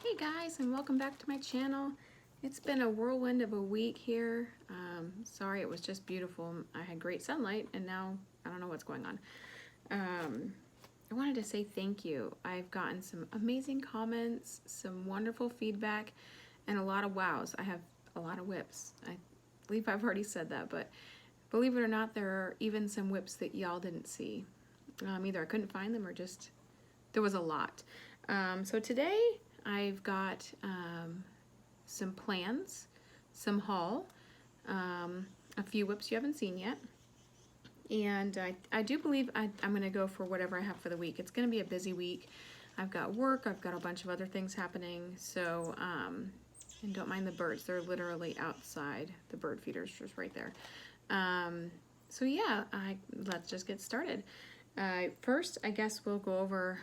Hey guys, and welcome back to my channel. It's been a whirlwind of a week here. Sorry, it was just beautiful. I had great sunlight and now I don't know what's going on. I wanted to say thank you. I've gotten some amazing comments, some wonderful feedback, and a lot of wows. I have a lot of whips. I believe I've already said that, but believe it or not, there are even some whips that y'all didn't see. Either I couldn't find them or just there was a lot. So today I've got some plans, some haul, a few whips you haven't seen yet, and I do believe I'm going to go for whatever I have for the week. It's going to be a busy week. I've got work, I've got a bunch of other things happening, so, and don't mind the birds, they're literally outside, the bird feeder's just right there. So yeah, let's just get started. First, I guess we'll go over,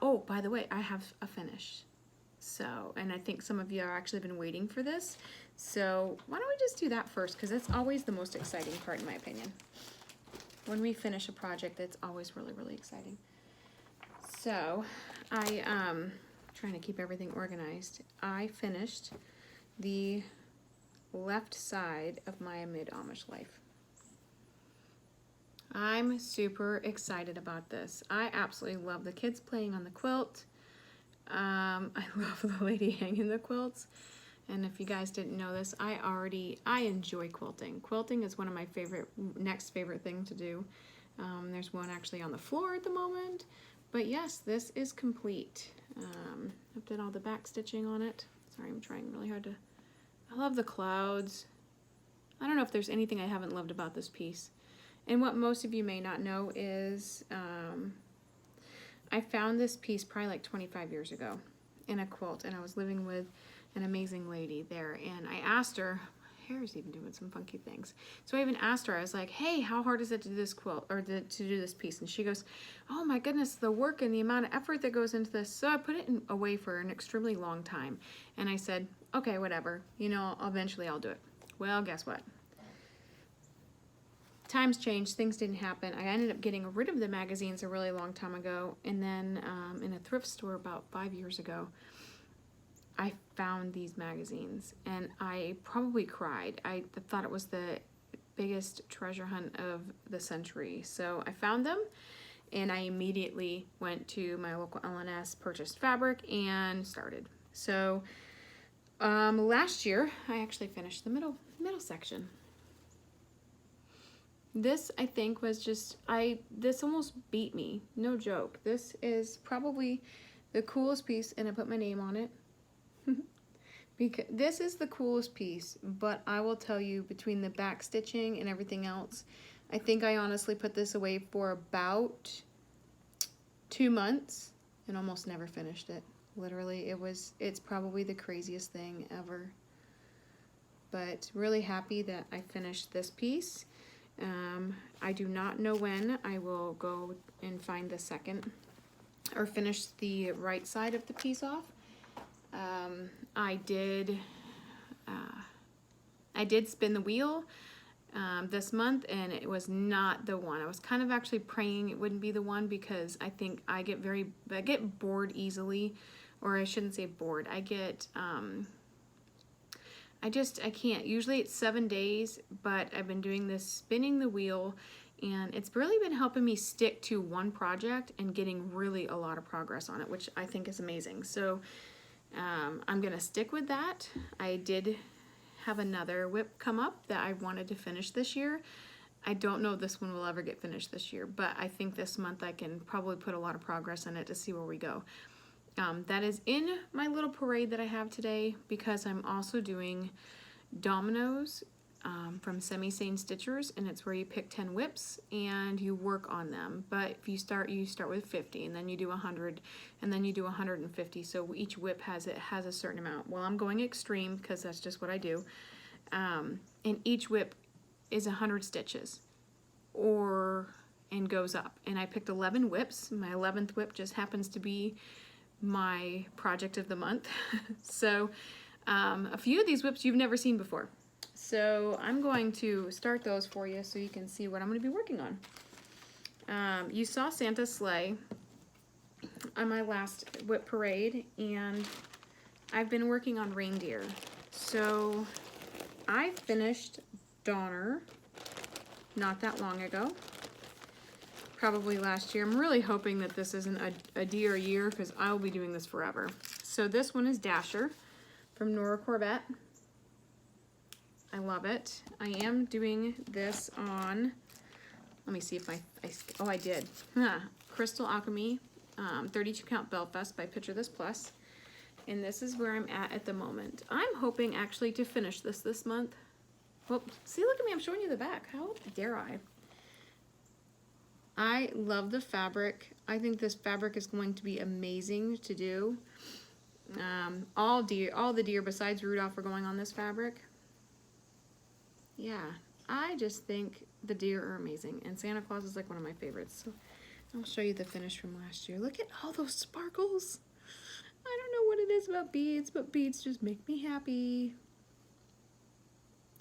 oh, by the way, I have a finish. So, and I think some of you are actually been waiting for this. So why don't we just do that first? Because that's always the most exciting part in my opinion. When we finish a project, that's always really, really exciting. So trying to keep everything organized. I finished the left side of my Midamish Life. I'm super excited about this. I absolutely love the kids playing on the quilt. I love the lady hanging the quilts. And if you guys didn't know this, I enjoy quilting. Quilting is one of my next favorite thing to do. There's one actually on the floor at the moment. But yes, this is complete. I've done all the back stitching on it. Sorry, I'm trying really hard to... I love the clouds. I don't know if there's anything I haven't loved about this piece. And what most of you may not know is I found this piece probably like 25 years ago in a quilt, and I was living with an amazing lady there, and I asked her, my hair is even doing some funky things. So I even asked her, I was like, hey, how hard is it to do this quilt, or to do this piece? And she goes, oh my goodness, the work and the amount of effort that goes into this. So I put it away for an extremely long time. And I said, okay, whatever, you know, eventually I'll do it. Well, guess what? Times changed, things didn't happen. I ended up getting rid of the magazines a really long time ago, and then in a thrift store about 5 years ago, I found these magazines, and I probably cried. I thought it was the biggest treasure hunt of the century. So I found them, and I immediately went to my local L&S, purchased fabric, and started. So last year, I actually finished the middle section. This, I think, was just, this almost beat me, no joke. This is probably the coolest piece, and I put my name on it. Because this is the coolest piece, but I will tell you, between the back stitching and everything else, I think I honestly put this away for about 2 months and almost never finished it. Literally, it's probably the craziest thing ever. But really happy that I finished this piece. I do not know when I will go and find the second or finish the right side of the piece off. I did spin the wheel this month, and it was not the one. I was kind of actually praying it wouldn't be the one, because I think I get bored easily, or I shouldn't say bored. I get I can't. Usually it's 7 days, but I've been doing this spinning the wheel, and it's really been helping me stick to one project and getting really a lot of progress on it, which I think is amazing. So I'm gonna stick with that. I did have another whip come up that I wanted to finish this year. I don't know if this one will ever get finished this year, but I think this month I can probably put a lot of progress on it to see where we go. That is in my little parade that I have today, because I'm also doing dominoes from Semi-Sane Stitchers, and it's where you pick 10 whips and you work on them. But if you start with 50, and then you do 100, and then you do 150. So each whip has a certain amount. Well, I'm going extreme because that's just what I do. And each whip is 100 stitches, and goes up. And I picked 11 whips. My 11th whip just happens to be my project of the month. So a few of these whips you've never seen before. So I'm going to start those for you so you can see what I'm going to be working on. You saw Santa's sleigh. on my last whip parade, and I've been working on reindeer. So I finished Donner not that long ago, probably last year. I'm really hoping that this isn't a deer year because I will be doing this forever. So this one is Dasher from Nora Corbett. I love it. I am doing this on, let me see if oh, I did. Crystal Alchemy, 32 count Belfast by Picture This Plus. And this is where I'm at the moment. I'm hoping actually to finish this month. Well, see, look at me, I'm showing you the back. How dare I? I love the fabric. I think this fabric is going to be amazing to do. All the deer besides Rudolph are going on this fabric. Yeah, I just think the deer are amazing, and Santa Claus is like one of my favorites. So I'll show you the finish from last year. Look at all those sparkles. I don't know what it is about beads, but beads just make me happy.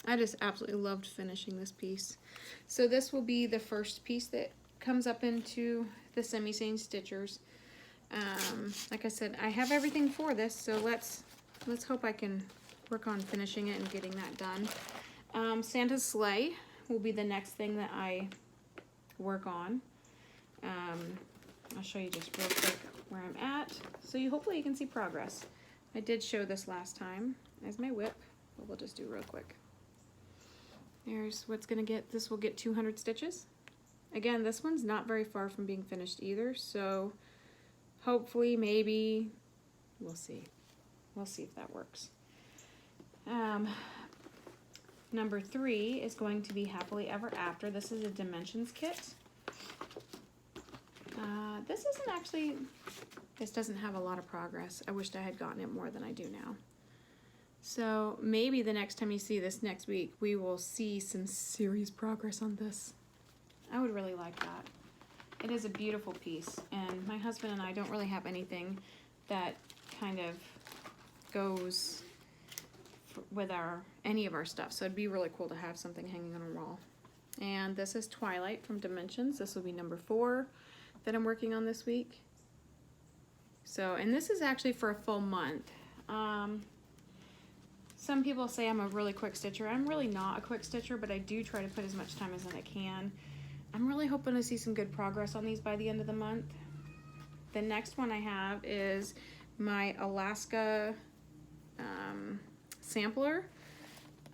I just absolutely loved finishing this piece. So this will be the first piece that comes up into the semi-sane stitchers. Like I said, I have everything for this, so let's hope I can work on finishing it and getting that done. Santa's Sleigh will be the next thing that I work on. I'll show you just real quick where I'm at, so hopefully you can see progress. I did show this last time as my whip, but we'll just do real quick. There's what's gonna get, this will get 200 stitches. Again, this one's not very far from being finished either, so hopefully, maybe, we'll see. We'll see if that works. Number 3 is going to be Happily Ever After. This is a Dimensions kit. This isn't actually, this doesn't have a lot of progress. I wished I had gotten it more than I do now. So maybe the next time you see this next week, we will see some serious progress on this. I would really like that. It is a beautiful piece, and my husband and I don't really have anything that kind of goes with any of our stuff, so it'd be really cool to have something hanging on a wall. And this is Twilight from Dimensions. This will be number 4 that I'm working on this week. So, and this is actually for a full month. Some people say I'm a really quick stitcher. I'm really not a quick stitcher, but I do try to put as much time as I can. I'm really hoping to see some good progress on these by the end of the month. The next one I have is my Alaska sampler.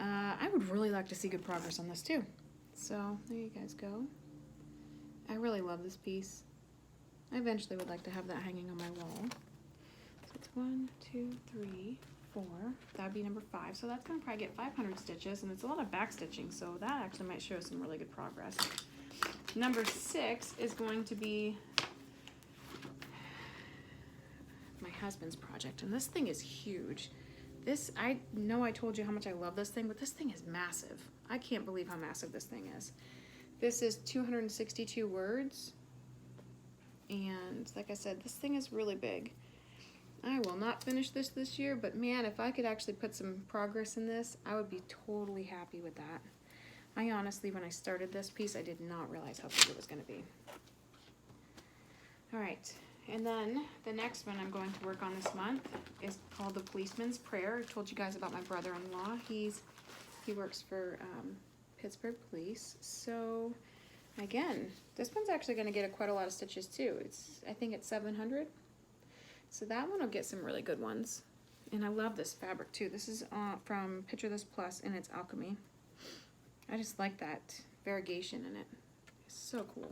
I would really like to see good progress on this too. So there you guys go. I really love this piece. I eventually would like to have that hanging on my wall. So it's 1, 2, 3, 4. That would be number 5. So that's going to probably get 500 stitches, and it's a lot of back stitching, so that actually might show some really good progress. Number 6 is going to be my husband's project, and this thing is huge. This, I know I told you how much I love this thing, but this thing is massive. I can't believe how massive this thing is. This is 262 words, and like I said, this thing is really big. I will not finish this year, but man, if I could actually put some progress in this, I would be totally happy with that. I honestly, when I started this piece, I did not realize how big it was going to be. All right, and then the next one I'm going to work on this month is called The Policeman's Prayer. I told you guys about my brother-in-law. He works for Pittsburgh Police. So again, this one's actually going to get quite a lot of stitches too. I think it's 700. So that one will get some really good ones. And I love this fabric too. This is from Picture This Plus, and it's Alchemy. I just like that variegation in it. It's so cool.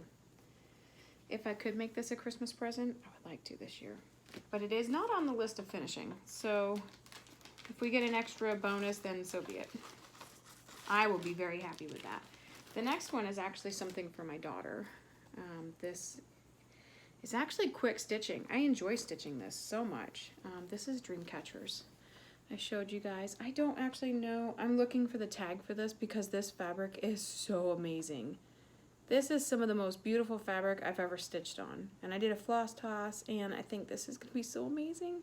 If I could make this a Christmas present, I would like to this year. But it is not on the list of finishing. So if we get an extra bonus, then so be it. I will be very happy with that. The next one is actually something for my daughter. This is actually quick stitching. I enjoy stitching this so much. This is Dream Catchers. I showed you guys. I don't actually know. I'm looking for the tag for this because this fabric is so amazing. This is some of the most beautiful fabric I've ever stitched on. And I did a floss toss, and I think this is going to be so amazing.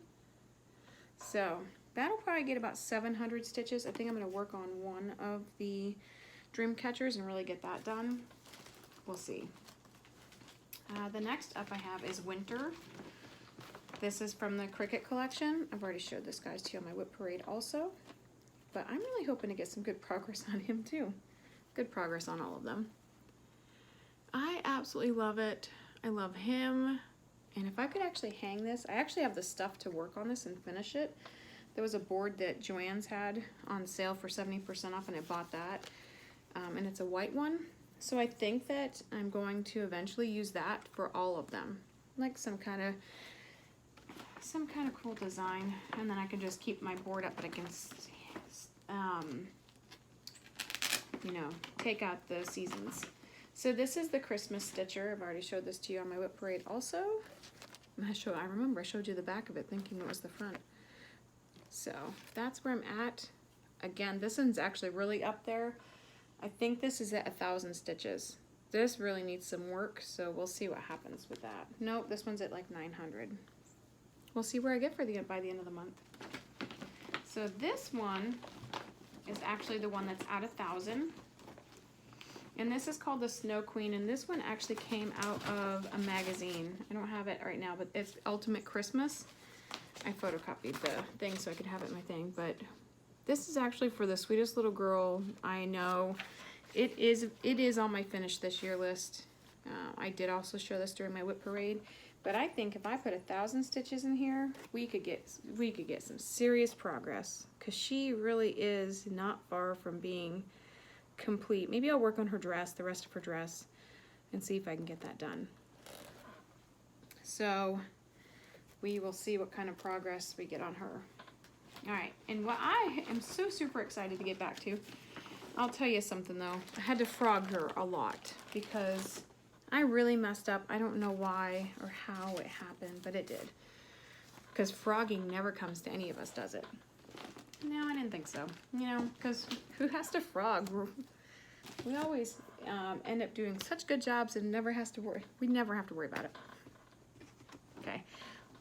So that'll probably get about 700 stitches. I think I'm going to work on one of the Dream Catchers and really get that done. We'll see. The next up I have is Winter This is from the Cricket collection. I've already showed this guys to you on my Whip Parade also. But I'm really hoping to get some good progress on him too. Good progress on all of them. I absolutely love it. I love him. And if I could actually hang this, I actually have the stuff to work on this and finish it. There was a board that Joann's had on sale for 70% off, and I bought that. And it's a white one. So I think that I'm going to eventually use that for all of them. Like some kind of cool design. And then I can just keep my board up, but I can, you know, take out the seasons. So this is the Christmas stitcher. I've already showed this to you on my Whip Parade also. I remember I showed you the back of it thinking it was the front. So that's where I'm at. Again, this one's actually really up there. I think this is at 1,000 stitches. This really needs some work, so we'll see what happens with that. Nope, this one's at like 900. We'll see where I get by the end of the month. So this one is actually the one that's at 1,000. And this is called the Snow Queen, and this one actually came out of a magazine. I don't have it right now, but it's Ultimate Christmas. I photocopied the thing so I could have it in my thing, but this is actually for the sweetest little girl I know. It is on my finish this year list. I did also show this during my Whip Parade, but I think if I put 1,000 stitches in here, we could get some serious progress, because she really is not far from being complete. Maybe I'll work on her dress, the rest of her dress, and see if I can get that done. So we will see what kind of progress we get on her. All right, and what I am so super excited to get back to, I'll tell you something though. I had to frog her a lot because I really messed up. I don't know why or how it happened, but it did. Because frogging never comes to any of us, does it? No, I didn't think so. You know, because who has to frog? We always end up doing such good jobs and never has to worry. We never have to worry about it. Okay.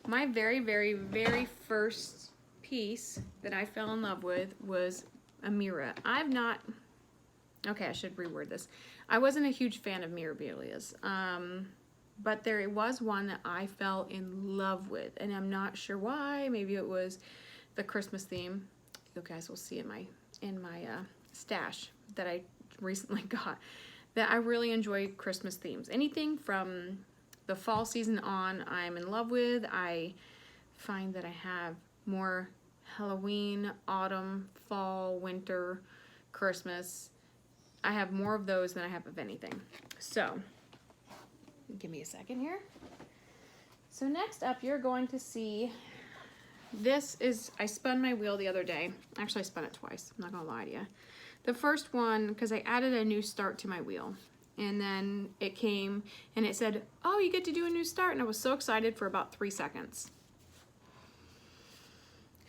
My very, very, very first piece that I fell in love with was Amira. Okay, I should reword this. I wasn't a huge fan of mirabilias, but there was one that I fell in love with, and I'm not sure why. Maybe it was the Christmas theme. You guys will see in my stash that I recently got, that I really enjoy Christmas themes. Anything from the fall season on, I'm in love with. I find that I have more Halloween, autumn, fall, winter, Christmas. I have more of those than I have of anything. So, give me a second here. So next up, you're going to see, this is, I spun my wheel the other day. Actually, I spun it twice. I'm not gonna lie to you. The first one, because I added a new start to my wheel. And then it came and it said, oh, you get to do a new start. And I was so excited for about 3 seconds.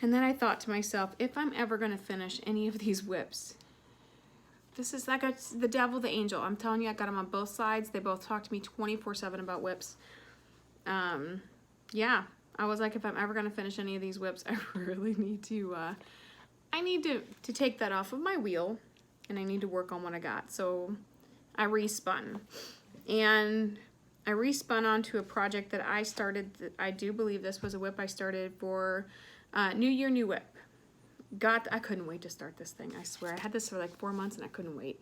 And then I thought to myself, if I'm ever going to finish any of these whips, this is like the devil, the angel. I'm telling you, I got them on both sides. They both talk to me 24/7 about whips. Yeah, I was like, if I'm ever going to finish any of these whips, I really need to, I need to take that off of my wheel, and I need to work on what I got. So I respun, and I respun onto a project that I started. I do believe this was a whip I started for New Year, New Whip. I couldn't wait to start this thing. I swear, I had this for like 4 months and I couldn't wait.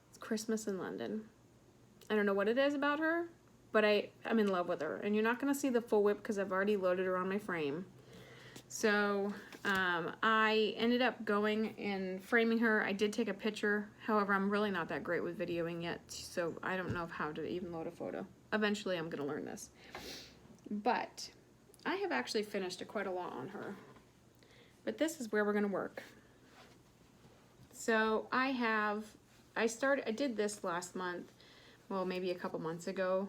It's Christmas in London. I don't know what it is about her, but I'm in love with her. And you're not gonna see the full whip because I've already loaded her on my frame. So I ended up going and framing her. I did take a picture. However, I'm really not that great with videoing yet, so I don't know how to even load a photo. Eventually, I'm gonna learn this. But I have actually finished quite a lot on her. But this is where we're gonna work. So I did this last month, well, maybe a couple months ago,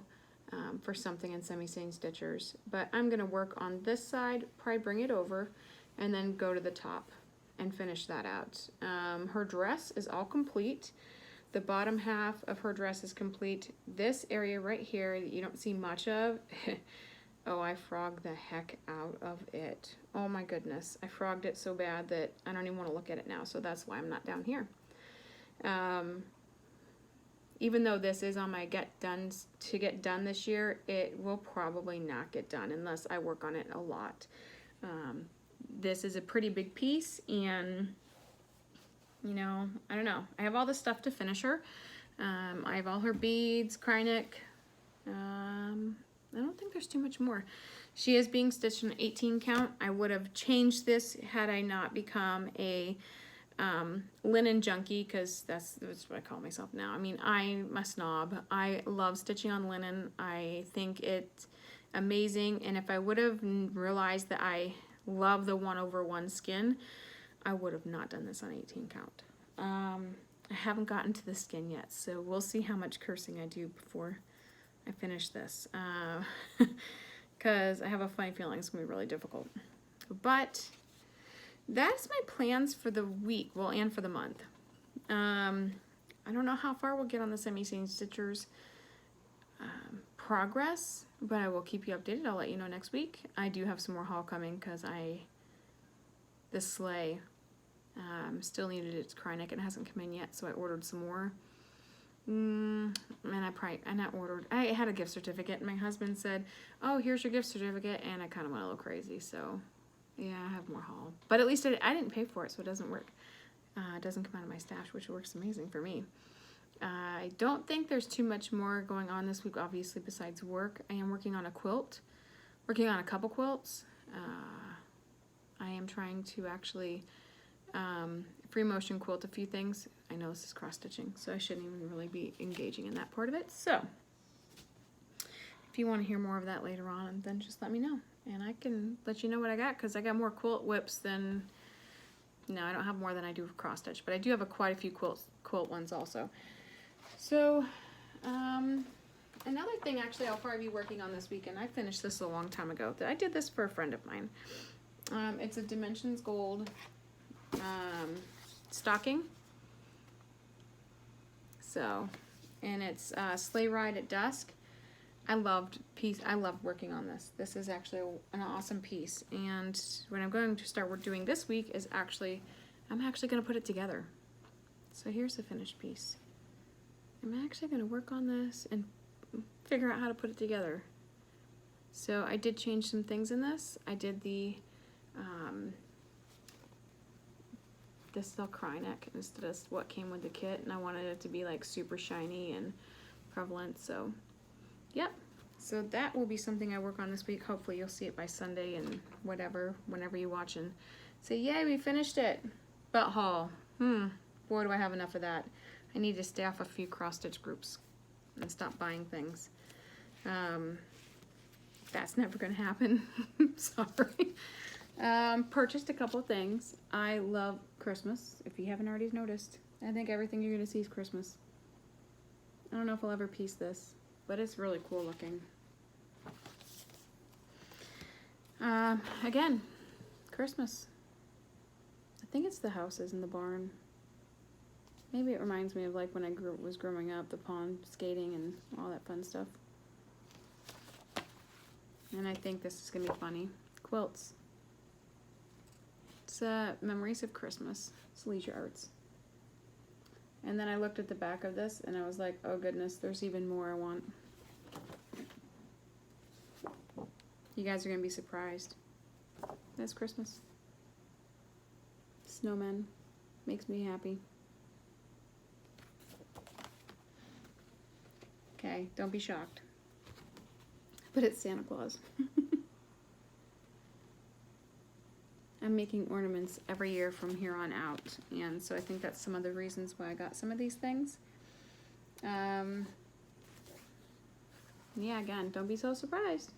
for something in Semi-Sane Stitchers. But I'm gonna work on this side, probably bring it over, and then go to the top and finish that out. Her dress is all complete. The bottom half of her dress is complete. This area right here that you don't see much of, oh, I frogged the heck out of it. Oh my goodness, I frogged it so bad that I don't even want to look at it now, so that's why I'm not down here. even though this is on my get done this year, it will probably not get done unless I work on it a lot. This is a pretty big piece, and you know, I don't know. I have all the stuff to finish her. I have all her beads, Krynic. I don't think there's too much more. She is being stitched in an 18 count. I would have changed this had I not become a linen junkie, because that's what I call myself now. I mean, I'm a snob. I love stitching on linen. I think it's amazing, and if I would have realized that I love the 1/1 skin, I would have not done this on 18 count. I haven't gotten to the skin yet, so we'll see how much cursing I do before I finish this, because I have a funny feeling it's going to be really difficult. But that's my plans for the week, well, and for the month. I don't know how far we'll get on the semi-seam stitchers progress, but I will keep you updated. I'll let you know next week. I do have some more haul coming, because the Sleigh still needed its Krynic, and it hasn't come in yet, so I ordered some more. And I had a gift certificate, and my husband said, oh, here's your gift certificate, and I kind of went a little crazy, so yeah, I have more haul. But at least I didn't pay for it, so it doesn't work. It doesn't come out of my stash, which works amazing for me. I don't think there's too much more going on this week, obviously, besides work. I am working on a quilt, working on a couple quilts. I am trying to actually free motion quilt a few things. I know this is cross stitching, so I shouldn't even really be engaging in that part of it. So if you want to hear more of that later on, then just let me know, and I can let you know what I got, because I got more quilt whips than, no, I don't have more than I do for cross stitch, but I do have quite a few quilt ones also. So another thing actually I'll probably be working on this weekend, I finished this a long time ago. I did this for a friend of mine. It's a Dimensions Gold stocking. So, and it's Sleigh Ride at Dusk. I loved working on this. This is actually an awesome piece, and what I'm going to start doing this week is I'm actually going to put it together. So here's the finished piece. I'm actually going to work on this and figure out how to put it together. So I did change some things in this. I did the silk Krynic instead of what came with the kit, and I wanted it to be like super shiny and prevalent. So yep, so that will be something I work on this week. Hopefully you'll see it by Sunday, and whenever you watch and say, yay, we finished it. But haul, boy, do I have enough of that. I need to staff a few cross stitch groups and stop buying things. That's never gonna happen. Sorry. Purchased a couple things. I love Christmas, if you haven't already noticed. I think everything you're gonna see is Christmas. I don't know if I'll ever piece this, but it's really cool looking. Again, Christmas. I think it's the houses in the barn. Maybe it reminds me of like when I was growing up, the pond skating and all that fun stuff. And I think this is gonna be funny. Quilts. It's Memories of Christmas. It's Leisure Arts. And then I looked at the back of this and I was like, oh goodness, there's even more I want. You guys are gonna be surprised. That's Christmas. Snowmen. Makes me happy. Okay, don't be shocked. But it's Santa Claus. I'm making ornaments every year from here on out, and so I think that's some of the reasons why I got some of these things. Yeah, again, don't be so surprised.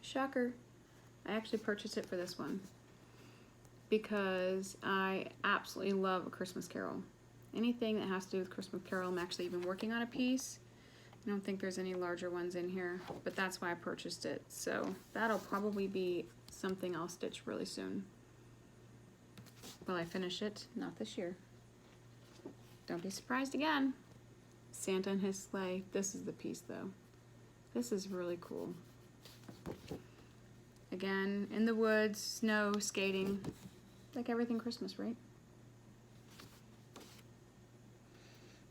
Shocker. I actually purchased it for this one because I absolutely love A Christmas Carol. Anything that has to do with Christmas Carol, I'm actually even working on a piece. I don't think there's any larger ones in here, but that's why I purchased it. So that'll probably be something I'll stitch really soon. Will I finish it? Not this year. Don't be surprised again. Santa and his sleigh. This is the piece though. This is really cool. Again, in the woods, snow, skating, like everything Christmas, right?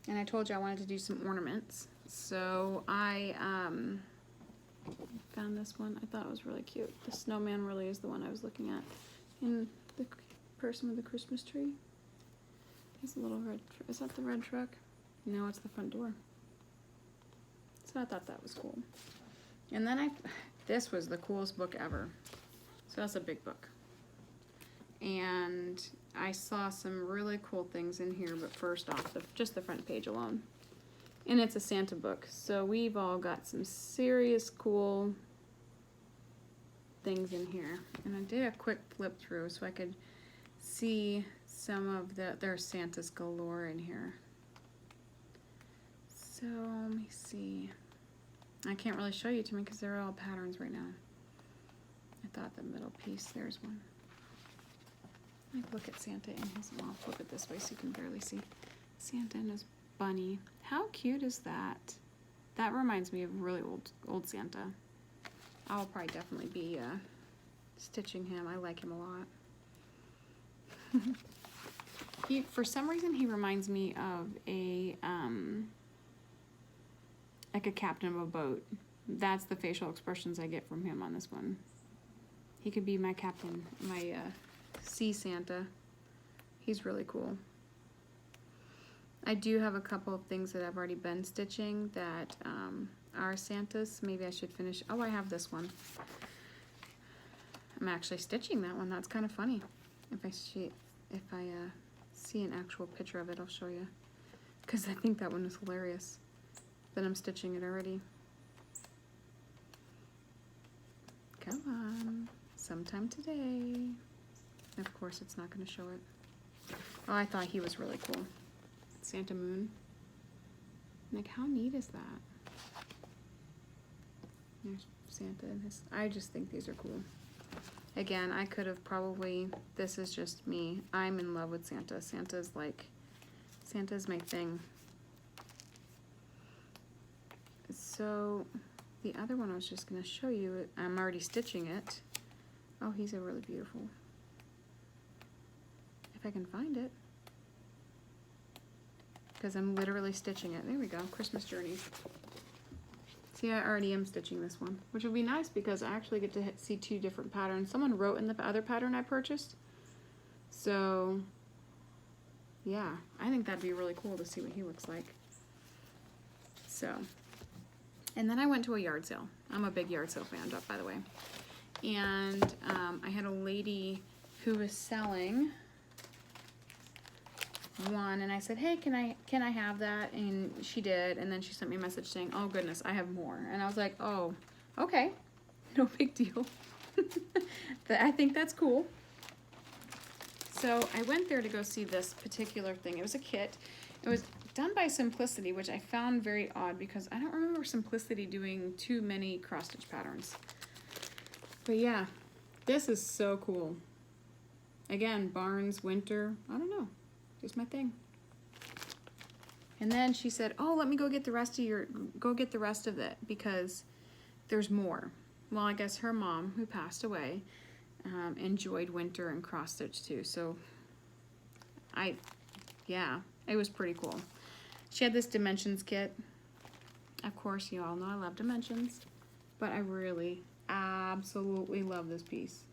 And I told you I wanted to do some ornaments. So I found this one. I thought it was really cute. The snowman really is the one I was looking at. And the person with the Christmas tree. He's a little red. Is that the red truck? No, it's the front door. So I thought that was cool. And then this was the coolest book ever. So that's a big book. And I saw some really cool things in here, but first off, just the front page alone. And it's a Santa book. So we've all got some serious cool things in here. And I did a quick flip through so I could see some of there's Santa's galore in here. So let me see. I can't really show you to me because they're all patterns right now. I thought the middle piece, there's one. Look at Santa and his mom. I'll flip it this way so you can barely see. Santa and his bunny. How cute is that? That reminds me of really old Santa. I'll probably definitely be stitching him. I like him a lot. For some reason, he reminds me of like a captain of a boat. That's the facial expressions I get from him on this one. He could be my captain, my sea Santa. He's really cool. I do have a couple of things that I've already been stitching that are Santas. Maybe I should finish. Oh, I have this one. I'm actually stitching that one. That's kind of funny. If I see an actual picture of it, I'll show you. Because I think that one is hilarious. But I'm stitching it already. Come on. Sometime today. Of course, it's not going to show it. Oh, I thought he was really cool. Santa Moon. Like, how neat is that? There's Santa and his... I just think these are cool. Again, I could have probably... This is just me. I'm in love with Santa. Santa's my thing. So, the other one I was just going to show you, I'm already stitching it. Oh, he's a really beautiful. If I can find it. Because I'm literally stitching it. There we go, Christmas Journeys. See, I already am stitching this one, which would be nice because I actually get to see two different patterns. Someone wrote in the other pattern I purchased. So, yeah, I think that'd be really cool to see what he looks like. So, and then I went to a yard sale. I'm a big yard sale fan, by the way. And I had a lady who was selling one, and I said, hey, can I have that? And she did, and then she sent me a message saying, oh goodness, I have more. And I was like, oh, okay, no big deal. I think that's cool. So I went there to go see this particular thing. It was a kit. It was done by Simplicity, which I found very odd because I don't remember Simplicity doing too many cross-stitch patterns. But yeah, this is so cool. Again, Barnes, winter, I don't know. Just my thing. And then she said, oh, let me go get the rest of it because there's more. Well, I guess her mom, who passed away, enjoyed winter and cross stitch too. So yeah, it was pretty cool. She had this dimensions kit. Of course, you all know I love dimensions, but I really absolutely love this piece.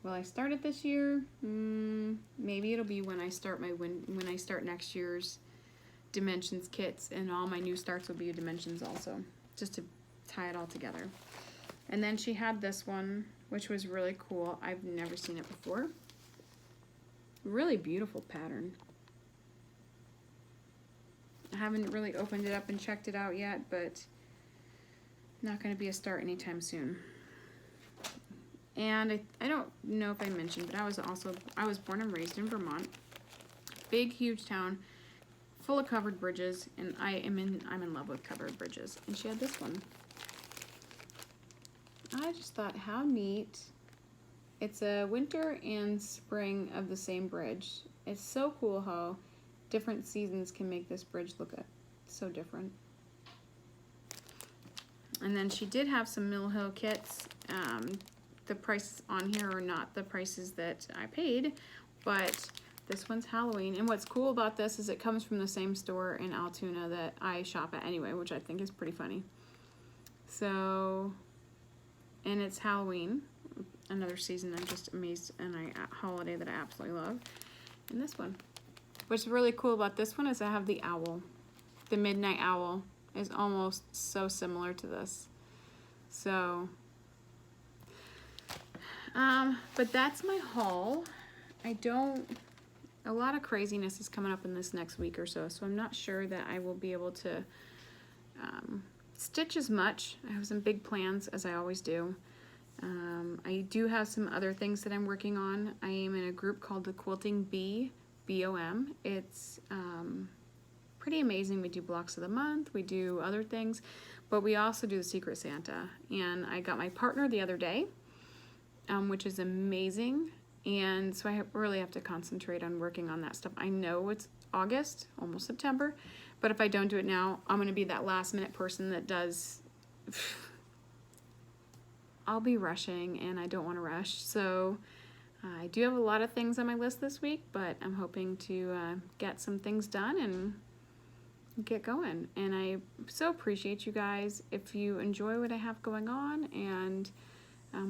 Will I start it this year? Maybe it'll be when I start when I start next year's dimensions kits, and all my new starts will be dimensions also, just to tie it all together. And then she had this one, which was really cool. I've never seen it before. Really beautiful pattern. I haven't really opened it up and checked it out yet, but not going to be a start anytime soon. And I don't know if I mentioned, but I was born and raised in Vermont. Big, huge town, full of covered bridges, and I'm in love with covered bridges. And she had this one. I just thought, how neat. It's a winter and spring of the same bridge. It's so cool how different seasons can make this bridge look so different. And then she did have some Mill Hill kits. The prices on here are not the prices that I paid, but This one's Halloween, and what's cool about this is it comes from the same store in Altoona that I shop at anyway, which I think is pretty funny. So, and it's Halloween, another season I'm just amazed, and a holiday that I absolutely love. And this one. What's really cool about this one is I have the owl. The midnight owl is almost so similar to this. So, but that's my haul. A lot of craziness is coming up in this next week or so, so I'm not sure that I will be able to stitch as much. I have some big plans, as I always do. I do have some other things that I'm working on. I am in a group called the Quilting Bee, B-O-M. It's pretty amazing. We do blocks of the month, we do other things, but we also do the Secret Santa. And I got my partner the other day, which is amazing. And so I really have to concentrate on working on that stuff. I know it's August, almost September, but if I don't do it now, I'm going to be that last minute person that does. I'll be rushing, and I don't want to rush. So I do have a lot of things on my list this week, but I'm hoping to get some things done and get going. And I so appreciate you guys if you enjoy what I have going on, and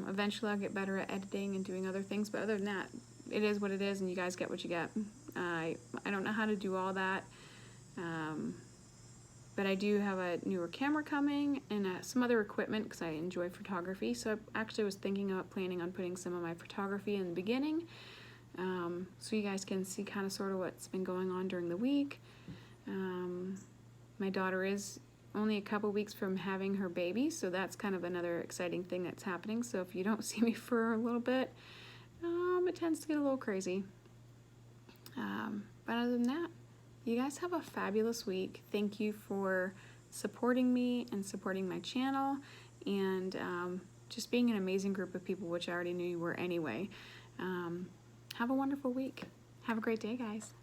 eventually I'll get better at editing and doing other things, but other than that, it is what it is, and you guys get what you get. I don't know how to do all that, but I do have a newer camera coming and some other equipment because I enjoy photography, so I actually was planning on putting some of my photography in the beginning, so you guys can see kind of sort of what's been going on during the week. My daughter is only a couple weeks from having her baby, so that's kind of another exciting thing that's happening. So if you don't see me for a little bit, it tends to get a little crazy. But other than that, you guys have a fabulous week. Thank you for supporting me and supporting my channel, and just being an amazing group of people, which I already knew you were anyway. Have a wonderful week. Have a great day, guys.